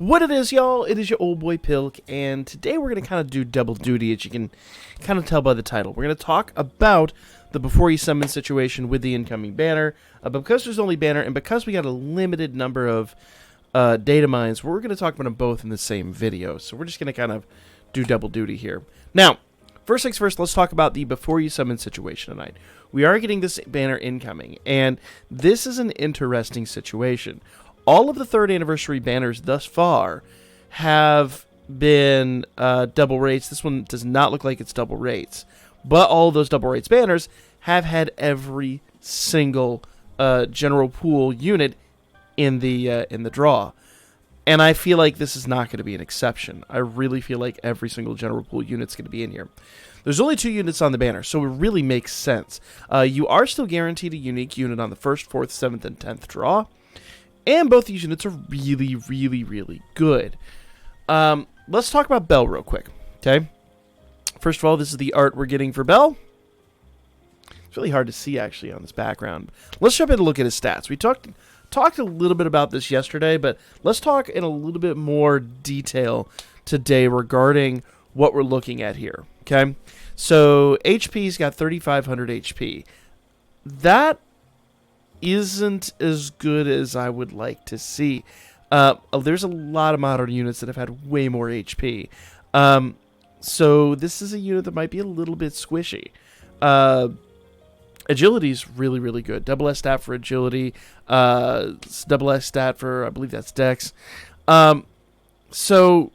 What it is, y'all, it is your old boy Pilk, and today we're going to kind of do double duty, as you can kind of tell by the title. We're going to talk about the before you summon situation with the incoming banner, but because there's only banner, and because we got a limited number of data mines, we're going to talk about them both in the same video, so we're just going to kind of do double duty here. Now, first things first, let's talk about the before you summon situation tonight. We are getting this banner incoming, and this is an interesting situation. All of the 3rd anniversary banners thus far have been double rates. This one does not look like it's double rates, but all of those double rates banners have had every single general pool unit in the draw, and I feel like this is not going to be an exception. I really feel like every single general pool unit's going to be in here. There's only 2 units on the banner, so it really makes sense. You are still guaranteed a unique unit on the 1st, 4th, 7th, and 10th draw. And both these units are really, really, really good. Let's talk about Bell real quick, okay? First of all, this is the art we're getting for Bell. It's really hard to see, actually, on this background. Let's jump in and look at his stats. We talked a little bit about this yesterday, but let's talk in a little bit more detail today regarding what we're looking at here, okay? So, HP's got 3,500 HP. That isn't as good as I would like to see. There's a lot of modern units that have had way more HP. So this is a unit that might be a little bit squishy. Agility's really, really good. Double S stat for agility. Double S stat for, I believe that's Dex. So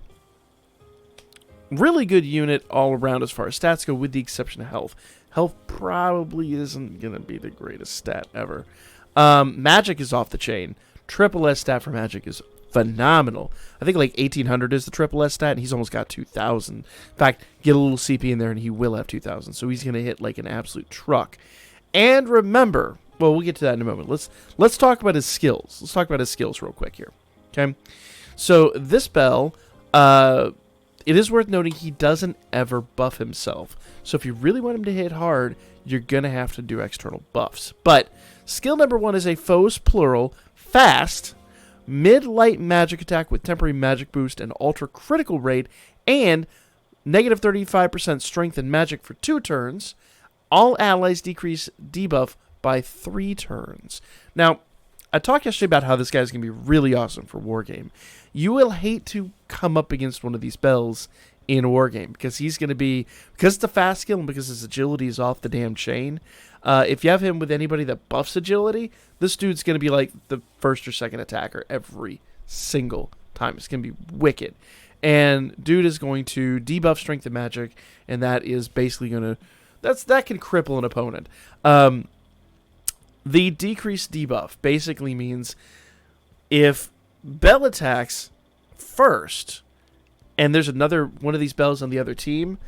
really good unit all around as far as stats go, with the exception of health. Health probably isn't going to be the greatest stat ever. Magic is off the chain. Triple S stat for Magic is phenomenal. I think like 1,800 is the triple S stat, and he's almost got 2,000. In fact, get a little CP in there, and he will have 2,000. So he's going to hit like an absolute truck. And remember, well, we'll get to that in a moment. Let's talk about his skills. Let's talk about his skills real quick here. Okay, so this Bell, it is worth noting he doesn't ever buff himself. So if you really want him to hit hard, you're going to have to do external buffs. But skill number 1 is a foes plural, fast, mid-light magic attack with temporary magic boost and ultra critical rate, and negative 35% strength and magic for 2 turns. All allies decrease debuff by 3 turns. Now, I talked yesterday about how this guy's going to be really awesome for Wargame. You will hate to come up against one of these Bells in Wargame, because he's going to be, because it's a fast skill and because his agility is off the damn chain. If you have him with anybody that buffs agility, this dude's going to be like the 1st or 2nd attacker every single time. It's going to be wicked. And dude is going to debuff strength and magic, and that is basically going to, that can cripple an opponent. The decreased debuff basically means if Bell attacks first, and there's another one of these Bells on the other team,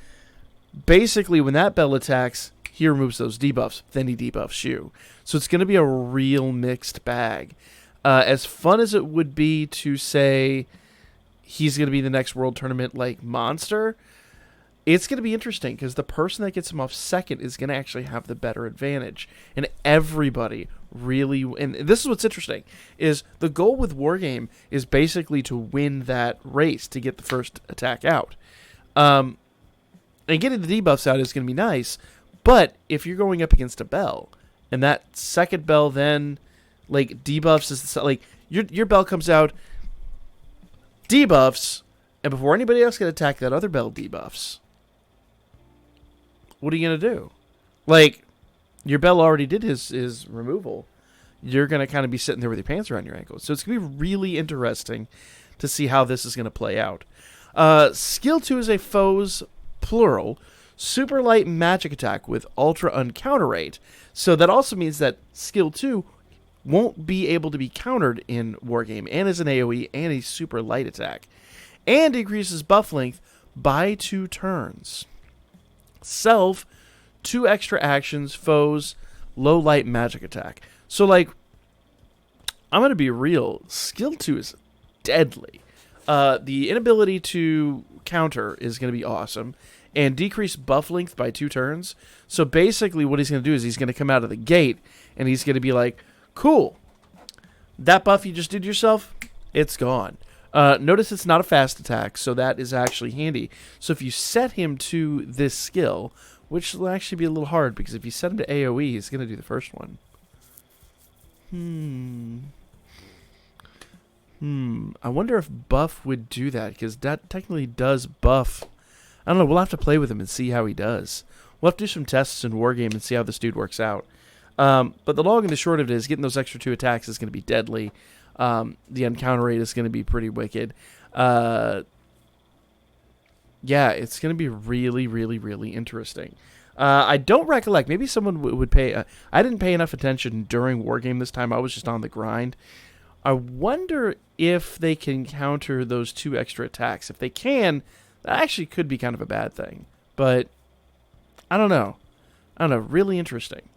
basically when that Bell attacks, he removes those debuffs, then he debuffs you. So it's going to be a real mixed bag. As fun as it would be to say he's going to be the next World Tournament like monster, it's going to be interesting because the person that gets him off second is going to actually have the better advantage. And everybody really, and this is what's interesting, is the goal with Wargame is basically to win that race to get the first attack out. And getting the debuffs out is going to be nice, but if you're going up against a Bell, and that second Bell then, like, debuffs, is like, your Bell comes out, debuffs, and before anybody else can attack, that other Bell debuffs. What are you going to do? Like, your Bell already did his removal. You're going to kind of be sitting there with your pants around your ankles. So it's going to be really interesting to see how this is going to play out. Skill 2 is a foes, plural, super light magic attack with ultra uncounter rate. So that also means that skill 2 won't be able to be countered in Wargame, and is an AoE and a super light attack. And increases buff length by 2 turns. Self, 2 extra actions, foes, low light magic attack. So, like, I'm going to be real. Skill 2 is deadly. The inability to counter is going to be awesome. And decrease buff length by 2 turns. So basically what he's going to do is he's going to come out of the gate and he's going to be like, cool, that buff you just did yourself, it's gone. Notice it's not a fast attack, so that is actually handy. So if you set him to this skill, which will actually be a little hard, because if you set him to AoE, he's going to do the first one. I wonder if buff would do that, because that technically does buff. I don't know, we'll have to play with him and see how he does. We'll have to do some tests in Wargame and see how this dude works out. But the long and the short of it is getting those extra 2 attacks is going to be deadly. The encounter rate is going to be pretty wicked. Yeah, it's going to be really, really, really interesting. I don't recollect. Maybe someone would pay... I didn't pay enough attention during Wargame this time. I was just on the grind. I wonder if they can counter those 2 extra attacks. If they can, that actually could be kind of a bad thing. But I don't know. Really interesting.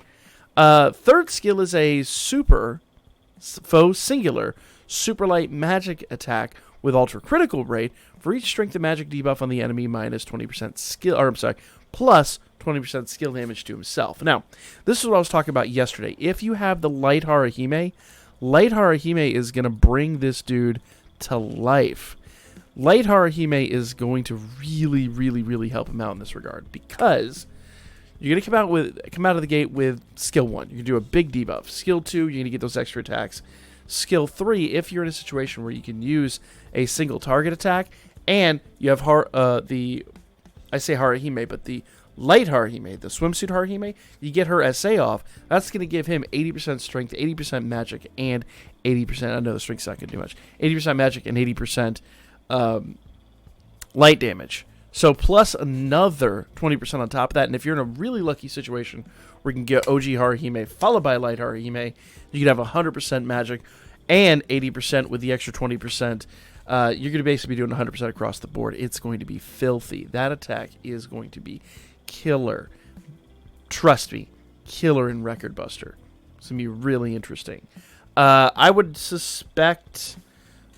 Third skill is a super foe singular super light magic attack with ultra critical rate for each strength and magic debuff on the enemy minus 20% skill, or I'm sorry, plus 20% skill damage to himself. Now, this is what I was talking about yesterday. If you have the Light Harahime is going to bring this dude to life. Light Harahime is going to really, really, really help him out in this regard, because you're going to come out of the gate with skill 1. You're going to do a big debuff. Skill 2, you're going to get those extra attacks. Skill 3, if you're in a situation where you can use a single target attack, and you have I say Harahime, but the Light Harahime, the swimsuit Harahime, you get her SA off. That's going to give him 80% strength, 80% magic, and 80%, I know the strength's not going to do much, 80% magic and 80% light damage. So plus another 20% on top of that. And if you're in a really lucky situation where you can get OG Harahime followed by Light Harahime, you can have 100% magic and 80% with the extra 20%. You're going to basically be doing 100% across the board. It's going to be filthy. That attack is going to be killer. Trust me, killer in Record Buster. It's going to be really interesting. I would suspect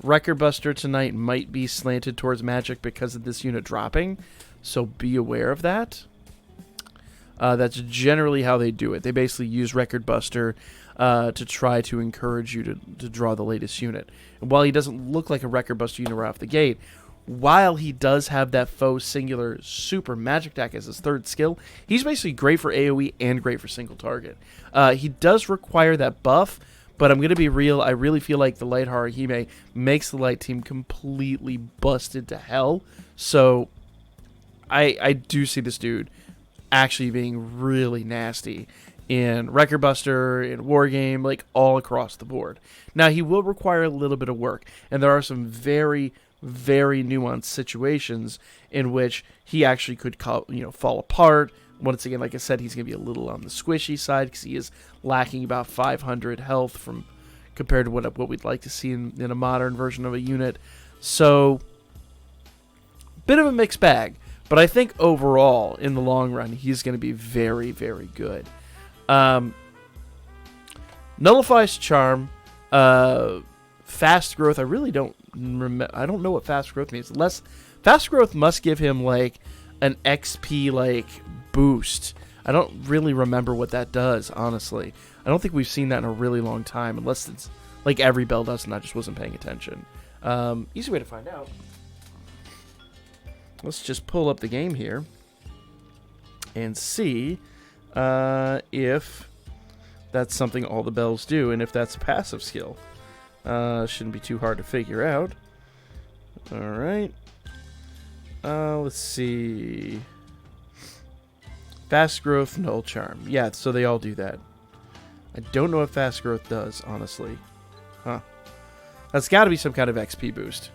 Record Buster tonight might be slanted towards magic because of this unit dropping, so be aware of that. That's generally how they do it. They basically use Record Buster to try to encourage you to draw the latest unit. And while he doesn't look like a Record Buster unit right off the gate, while he does have that foe singular super magic attack as his third skill, he's basically great for AoE and great for single target. He does require that buff, but I'm going to be real. I really feel like the Light Harahime makes the light team completely busted to hell. So I do see this dude actually being really nasty in Record Buster, in Wargame, like all across the board. Now, he will require a little bit of work, and there are some very, very nuanced situations in which he actually could fall apart. Once again, like I said, he's going to be a little on the squishy side because he is lacking about 500 health compared to what we'd like to see in a modern version of a unit. So, bit of a mixed bag. But I think overall, in the long run, he's going to be very, very good. Nullifies Charm. Fast Growth. I really don't remember. I don't know what Fast Growth means. Fast Growth must give him like an XP boost. I don't really remember what that does, honestly. I don't think we've seen that in a really long time, unless it's like every bell does and I just wasn't paying attention. Easy way to find out. Let's just pull up the game here and see if that's something all the bells do and if that's a passive skill. Shouldn't be too hard to figure out. Alright. Let's see. Fast Growth, Null Charm. Yeah, so they all do that. I don't know what Fast Growth does, honestly. Huh. That's got to be some kind of XP boost.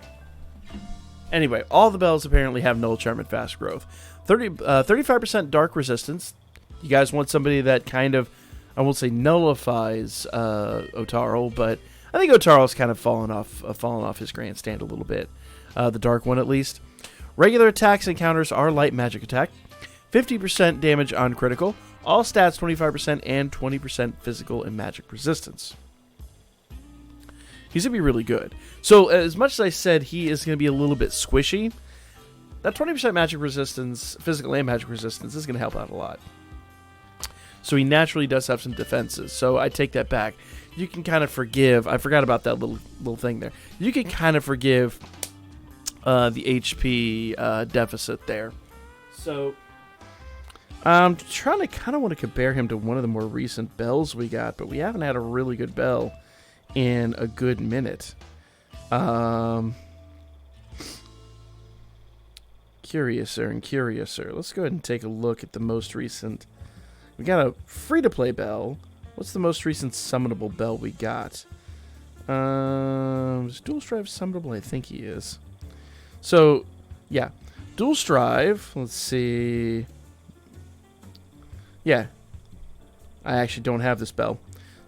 Anyway, all the bells apparently have Null Charm and Fast Growth. 35% Dark Resistance. You guys want somebody that kind of, I won't say nullifies Otaro, but I think Otaro's kind of fallen off his grandstand a little bit. The Dark one, at least. Regular attacks and counters are light magic attack. 50% damage on critical. All stats 25% and 20% physical and magic resistance. He's going to be really good. So, as much as I said he is going to be a little bit squishy, that 20% magic resistance, physical and magic resistance, is going to help out a lot. So, he naturally does have some defenses. So, I take that back. You can kind of forgive. I forgot about that little thing there. You can kind of forgive the HP deficit there. So I'm trying to kind of want to compare him to one of the more recent bells we got, but we haven't had a really good bell in a good minute. Curiouser and curiouser. Let's go ahead and take a look at the most recent. We got a free-to-play bell. What's the most recent summonable bell we got? Is Dual Strive summonable? I think he is. So, yeah. Dual Strive. Let's see. Yeah. I actually don't have this bell.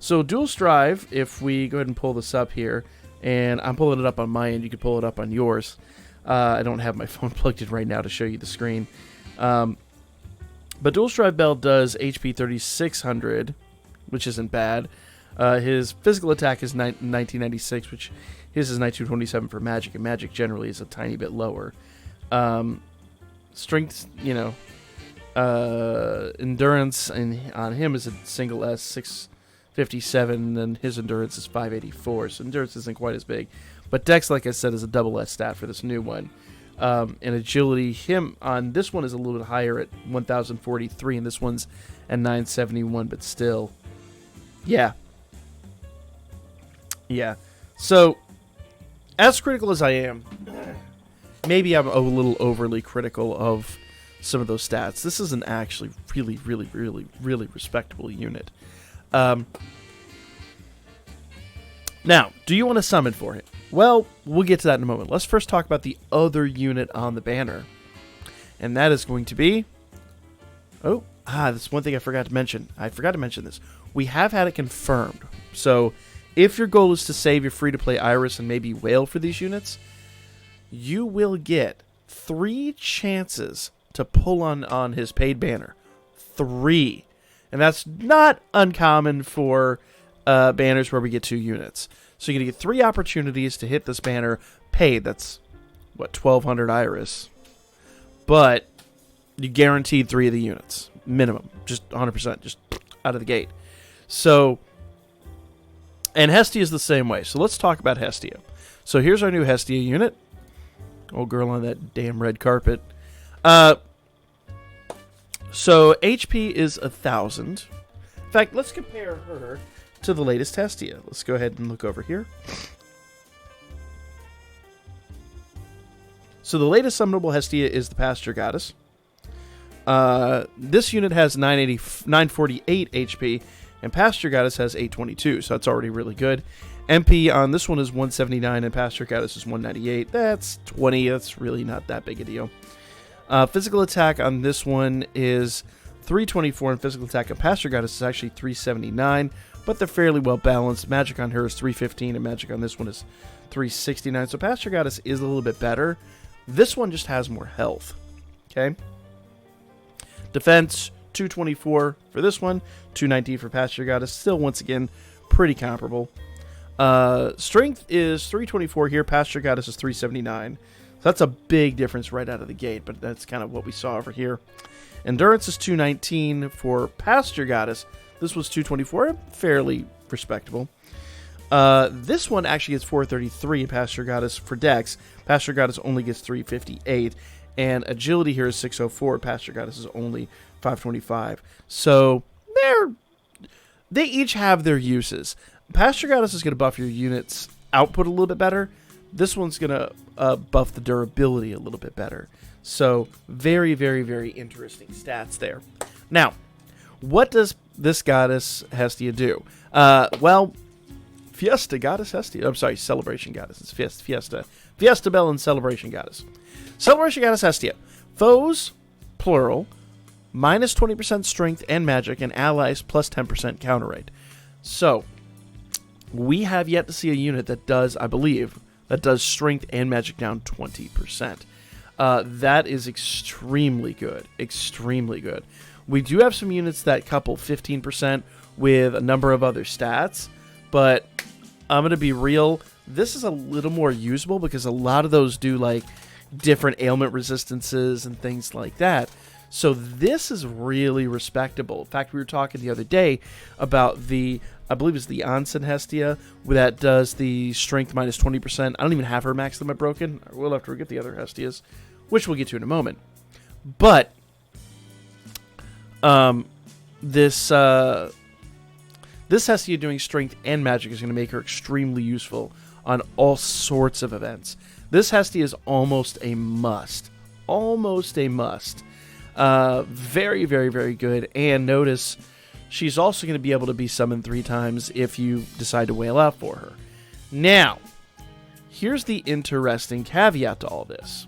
So, Dual Strive, if we go ahead and pull this up here, and I'm pulling it up on my end, you can pull it up on yours. I don't have my phone plugged in right now to show you the screen. But Dual Strive Bell does HP 3600, which isn't bad. His physical attack is 1996, which his is 9227 for magic, and magic generally is a tiny bit lower. Strength, endurance on him is a single S, 657, and his endurance is 584, so endurance isn't quite as big. But Dex, like I said, is a double S stat for this new one. And agility, him on this one is a little bit higher at 1043, and this one's at 971, but still. Yeah. So, as critical as I am, maybe I'm a little overly critical of some of those stats. This is an actually really, really, really, really respectable unit. Now, do you want to summon for it? Well, we'll get to that in a moment. Let's first talk about the other unit on the banner. And that is going to be... that's one thing I forgot to mention. I forgot to mention this. We have had it confirmed. So, if your goal is to save your free-to-play Iris and maybe Whale for these units, you will get 3 chances to pull on his paid banner. 3. And that's not uncommon for banners where we get 2 units. So you're going to get 3 opportunities to hit this banner paid. That's, 1,200 Iris. But you guaranteed 3 of the units. Minimum. Just 100%. Just out of the gate. So, and Hestia is the same way. So let's talk about Hestia. So here's our new Hestia unit. Old girl on that damn red carpet. So HP is 1,000. In fact, let's compare her to the latest Hestia. Let's go ahead and look over here. So the latest summonable Hestia is the Pasture Goddess. This unit has 948 HP, and Pasture Goddess has 822, so that's already really good. MP on this one is 179, and Pasture Goddess is 198. That's 20. That's really not that big a deal. Physical attack on this one is 324, and physical attack on Pasture Goddess is actually 379, but they're fairly well balanced. Magic on her is 315, and magic on this one is 369. So Pasture Goddess is a little bit better. This one just has more health. Okay. Defense, 224 for this one, 219 for Pasture Goddess. Still, once again, pretty comparable. Strength is 324 here. Pasture Goddess is 379. So that's a big difference right out of the gate, but that's kind of what we saw over here. Endurance is 219 for Pasture Goddess. This was 224, fairly respectable. This one actually gets 433 in Pasture Goddess for Dex. Pasture Goddess only gets 358. And agility here is 604. Pasture Goddess is only 525. So they each have their uses. Pasture Goddess is going to buff your unit's output a little bit better. This one's going to buff the durability a little bit better. So very, very, very interesting stats there. Now, what does this goddess Hestia do? Well, Fiesta Goddess Hestia. I'm sorry, Celebration Goddess. It's Fiesta. Fiesta Bell and Celebration Goddess. Celebration Goddess Hestia. Foes, plural, minus 20% strength and magic, and allies plus 10% counter rate. So, we have yet to see a unit that does, I believe, that does strength and magic down 20%. That is extremely good. Extremely good. We do have some units that couple 15% with a number of other stats, but I'm going to be real. This is a little more usable because a lot of those do like different ailment resistances and things like that. So this is really respectable. In fact, we were talking the other day about the I believe it's the Onsen Hestia, that does the strength minus 20%. I don't even have her maxed limit broken. We'll have to get the other Hestias, which we'll get to in a moment. But this Hestia doing strength and magic is going to make her extremely useful on all sorts of events. This Hestia is almost a must. Almost a must. Very, very, very good. And notice she's also going to be able to be summoned 3 times if you decide to whale out for her. Now, here's the interesting caveat to all this.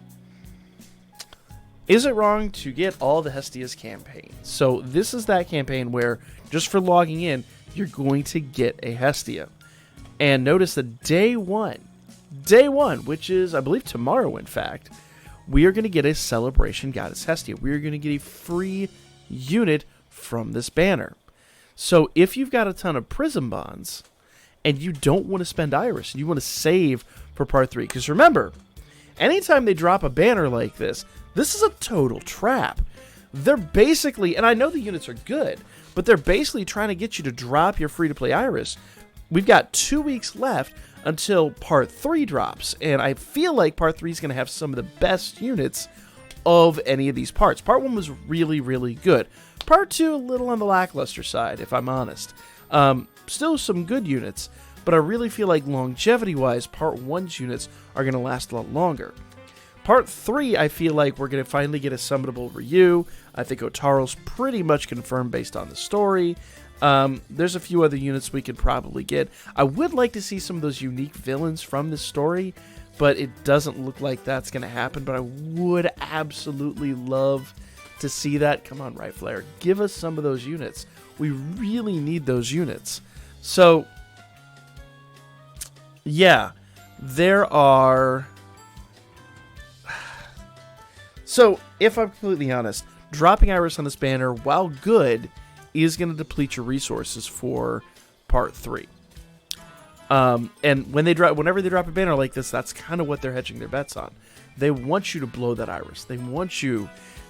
Is it wrong to get all the Hestia's campaign? So this is that campaign where, just for logging in, you're going to get a Hestia. And notice that day one, which is, I believe, tomorrow, in fact, we are going to get a Celebration Goddess Hestia. We are going to get a free unit from this banner. So if you've got a ton of Prism Bonds, and you don't want to spend Iris, and you want to save for part 3, because remember, anytime they drop a banner like this is a total trap. They're basically, and I know the units are good, but they're basically trying to get you to drop your free-to-play Iris. We've got 2 weeks left until Part 3 drops, and I feel like Part 3 is going to have some of the best units of any of these parts. Part 1 was really, really good. Part 2, a little on the lackluster side, if I'm honest. Still some good units, but I really feel like longevity-wise, Part 1's units are going to last a lot longer. Part 3, I feel like we're going to finally get a summonable Ryu. I think Otaro's pretty much confirmed based on the story. There's a few other units we could probably get. I would like to see some of those unique villains from this story, but it doesn't look like that's going to happen. But I would absolutely love to see that. Come on, Right Flare. Give us some of those units. We really need those units. So, yeah, there are... So, if I'm completely honest, dropping Iris on this banner, while good, is going to deplete your resources for Part 3. And whenever they drop a banner like this, that's kind of what they're hedging their bets on. They want you to blow that Iris. They want you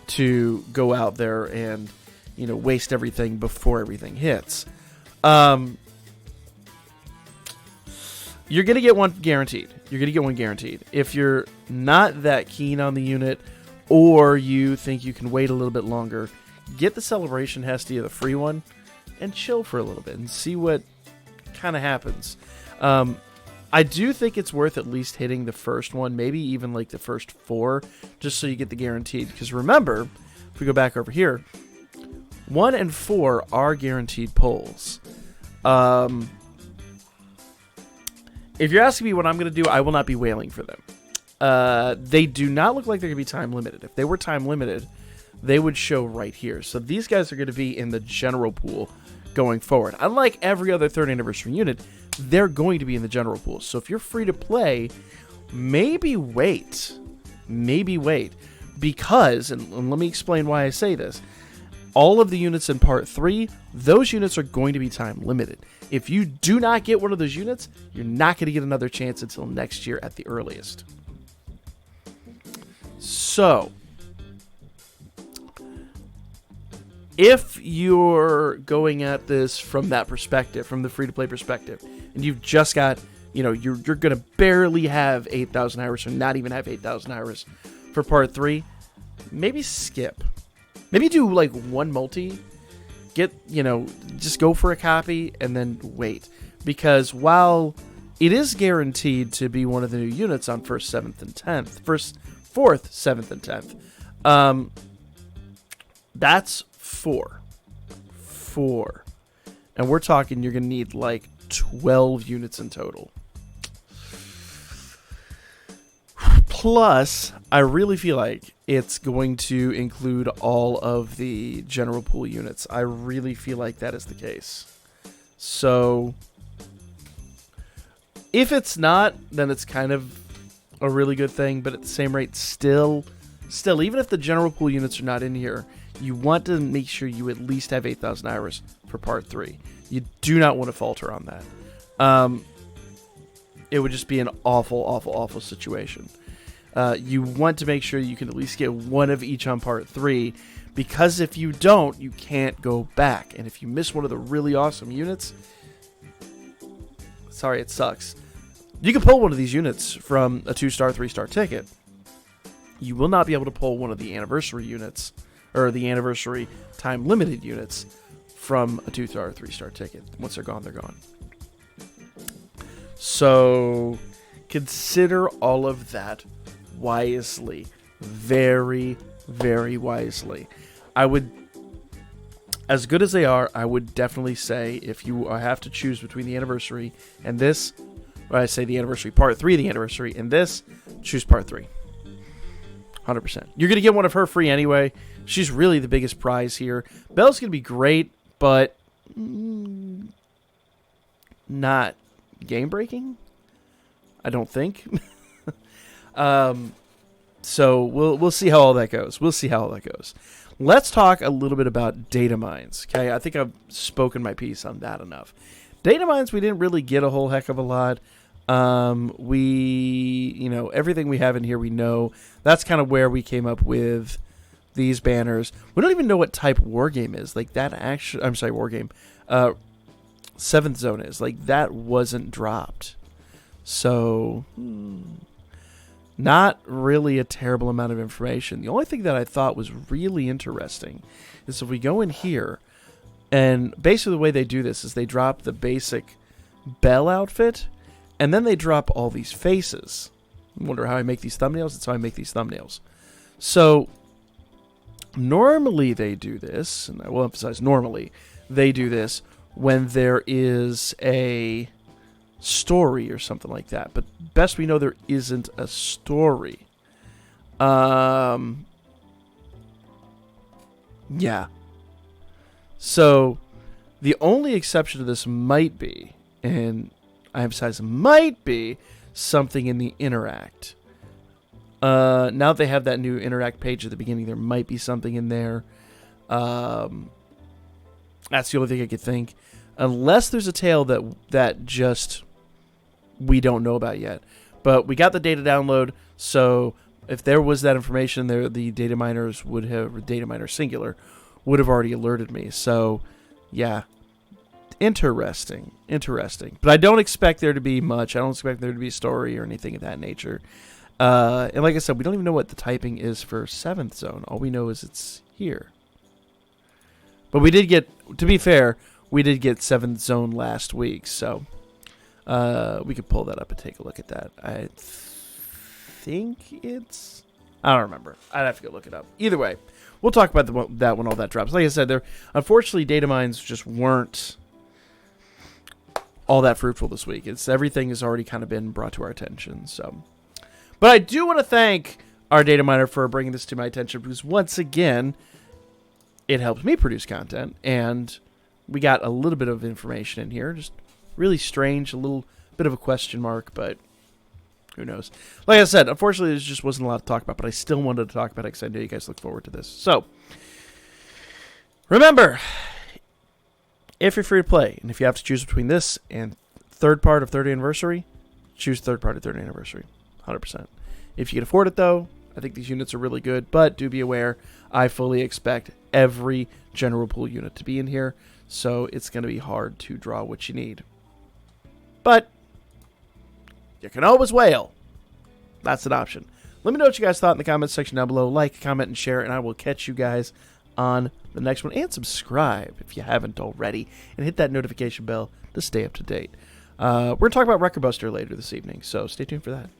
to go out there and, waste everything before everything hits. You're going to get one guaranteed. If you're not that keen on the unit, or you think you can wait a little bit longer, get the Celebration Hestia, the free one, and chill for a little bit and see what kind of happens. I do think it's worth at least hitting the first one, maybe even like the first 4, just so you get the guaranteed. Because remember, if we go back over here, 1 and 4 are guaranteed pulls. If you're asking me what I'm going to do, I will not be wailing for them. They do not look like they're going to be time limited. If they were time limited, they would show right here. So these guys are going to be in the general pool going forward. Unlike every other 3rd anniversary unit, they're going to be in the general pool. So if you're free to play, maybe wait. Because, and let me explain why I say this, all of the units in Part 3, those units are going to be time limited. If you do not get one of those units, you're not going to get another chance until next year at the earliest. So, if you're going at this from that perspective, from the free-to-play perspective, and you've just got, you're going to barely have 8,000 Iris or not even have 8,000 Iris for Part 3, maybe skip. Maybe do like one multi, just go for a copy and then wait. Because while it is guaranteed to be one of the new units on 1st, 7th, and 10th, 4th, 7th, and 10th, that's 4. And we're talking you're going to need like 12 units in total. Plus, I really feel like it's going to include all of the general pool units. I really feel like that is the case. So, if it's not, then it's kind of a really good thing. But at the same rate, still, even if the general pool units are not in here, you want to make sure you at least have 8,000 Iris for Part 3. You do not want to falter on that. It would just be an awful situation. You want to make sure you can at least get one of each on Part 3, because if you don't, you can't go back. And if you miss one of the really awesome units, sorry, it sucks. You can pull one of these units from a 2-star, 3-star ticket. You will not be able to pull one of the anniversary units, or the anniversary time-limited units, from a 2-star or 3-star ticket. Once they're gone, they're gone. So consider all of that wisely. Very, very wisely. I would, as good as they are, I would definitely say if you have to choose between the anniversary and this, or I say the anniversary, part 3 of the anniversary, and this, choose part 3. 100%. You're going to get one of her free anyway. She's really the biggest prize here. Belle's going to be great, but not game-breaking, I don't think. So we'll see how all that goes. Let's talk a little bit about data mines. Okay, I think I've spoken my piece on that enough. Data mines, we didn't really get a whole heck of a lot. Everything we have in here, we know. That's kind of where we came up with these banners. We don't even know what type war game is. Like that actually, I'm sorry, war game. 7th zone is. Like that wasn't dropped. So, not really a terrible amount of information. The only thing that I thought was really interesting is if we go in here, and basically the way they do this is they drop the basic Belle outfit, and then they drop all these faces. I wonder how I make these thumbnails? That's how I make these thumbnails. So, normally they do this, and I will emphasize normally, they do this when there is a story or something like that. But best we know, there isn't a story. Yeah. So, the only exception to this might be, and I emphasize might be, something in the Interact. Now that they have that new Interact page at the beginning, there might be something in there. That's the only thing I could think. Unless there's a tale that just we don't know about yet. But we got the data download, so if there was that information there, the data miners would have, data miner singular, would have already alerted me. So, yeah. Interesting. But I don't expect there to be much. I don't expect there to be a story or anything of that nature. And like I said, we don't even know what the typing is for 7th zone. All we know is it's here. But we did get, to be fair, we did get 7th zone last week, so we could pull that up and take a look at that. I think it's, I don't remember. I'd have to go look it up. Either way, we'll talk about that when all that drops. Like I said, unfortunately, data mines just weren't all that fruitful this week. Everything has already kind of been brought to our attention. So, but I do want to thank our data miner for bringing this to my attention, because once again, it helped me produce content, and we got a little bit of information in here. Just really strange, a little bit of a question mark, but who knows? Like I said, unfortunately, there just wasn't a lot to talk about, but I still wanted to talk about it because I know you guys look forward to this. So, remember, if you're free to play, and if you have to choose between this and third part of 30th anniversary, choose third part of 30th anniversary, 100%. If you can afford it, though, I think these units are really good, but do be aware, I fully expect every general pool unit to be in here, so it's going to be hard to draw what you need. But you can always whale. That's an option. Let me know what you guys thought in the comments section down below. Like, comment, and share, and I will catch you guys on the next one. And subscribe if you haven't already, and hit that notification bell to stay up to date. We're going to talk about Record Buster later this evening, so stay tuned for that.